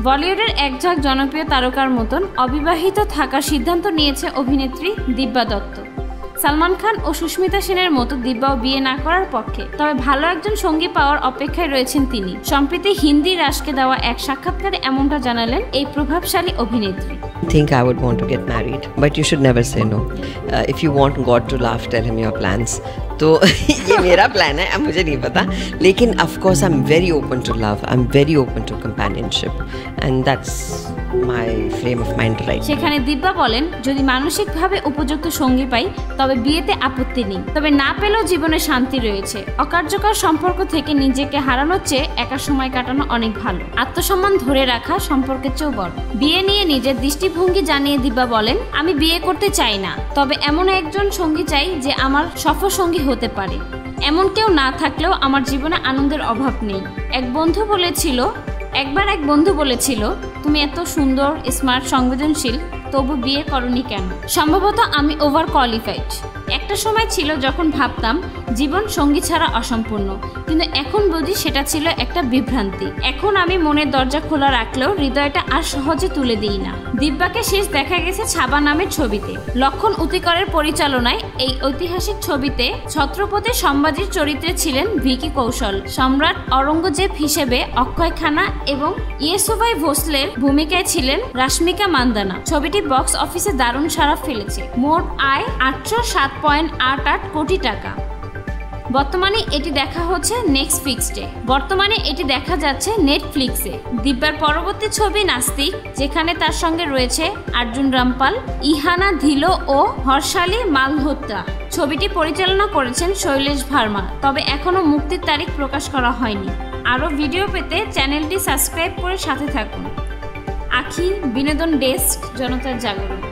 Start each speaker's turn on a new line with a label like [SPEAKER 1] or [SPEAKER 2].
[SPEAKER 1] বলিউডের একঝাঁক জনপ্রিয় তারকার মতন অবিবাহিত থাকার সিদ্ধান্ত নিয়েছে অভিনেত্রী দিব্যা দত্ত। সালমান খান ও সুস্মিতা সেনের মতো দিব্যাও বিয়ে না করার পক্ষে, তবে ভালো একজন সঙ্গী পাওয়ার অপেক্ষায় রয়েছেন তিনি। সম্প্রতি হিন্দি রাশকে দেওয়া এক সাক্ষাৎকারে এমনটা জানালেন এই প্রভাবশালী অভিনেত্রী।
[SPEAKER 2] I think I would want to get married, but you should never say no. If you want God to laugh, tell him your plans. तो ये मेरा प्लान है, अब मुझे नहीं पता, लेकिन of course I'm very open to love, I'm very open to companionship, and that's my frame of mind right now.
[SPEAKER 1] সেখানে দিব্যা বলেন, যদি মানসিকভাবে উপযুক্ত সঙ্গী পাই তবে বিয়েতে আপত্তি নেই, তবে না পেলেও জীবনে শান্তি রয়েছে। অকার্যকর সম্পর্ক থেকে নিজেকে হারানোর চেয়ে একা সময় কাটানো অনেক ভালো। আত্মসম্মান ধরে রাখা সম্পর্কের চেয়েও বড়। বিয়ে নিয়ে নিজের দৃষ্টিভঙ্গি জানিয়ে দিব্যা বলেন, আমি বিয়ে করতে চাই না, তবে এমন একজন সঙ্গী চাই যে আমার সফল সঙ্গী হতে পারে। এমন কেউ না থাকলেও আমার জীবনে আনন্দের অভাব নেই। একবার এক বন্ধু বলেছিল, তুমি এত সুন্দর, স্মার্ট, সংবেদনশীল, তবু বিয়ে করনি কেন? সম্ভবত আমি ওভার কোয়ালিফাইড। একটা সময় ছিল যখন ভাবতাম জীবন সঙ্গী ছাড়া অসম্পূর্ণ, কিন্তু এখন বুঝি সেটা ছিল একটা বিভ্রান্তি। এখন আমি মনের দরজা খোলা রাখলেও হৃদয়টা আর সহজে তুলে দিই না। দিব্যাকে শেষ দেখা গেছে ছাবা নামের ছবিতে। লক্ষণ উতিকরের পরিচালনায় এই ঐতিহাসিক ছবিতে ছত্রপতি সম্ভাজির চরিত্রে ছিলেন ভিকি কৌশল, সম্রাট অরঙ্গজেব হিসেবে অক্ষয় খান্না এবং ইয়েসুভাই ভোসলের ভূমিকায় ছিলেন রাশমিকা মান্দানা। ছবিটি বক্স অফিসে দারুণ সাড়া ফেলেছে। মোট আয় 807.88 কোটি টাকা। বর্তমানে এটি দেখা হচ্ছে এটি দেখা যাচ্ছে নেটফ্লিক্সে। দিব্যার পরবর্তী ছবি নাস্তিক, যেখানে তার সঙ্গে রয়েছে অর্জুন রামপাল, ইহানা ধিলো ও হর্ষালি মালহোত্রা। ছবিটি পরিচালনা করেছেন শৈলেশ ভার্মা, তবে এখনো মুক্তির তারিখ প্রকাশ করা হয়নি। আরও ভিডিও পেতে চ্যানেলটি সাবস্ক্রাইব করে সাথে থাকুন। আখি, বিনোদন ডেস্ক, জনতার জাগরণ।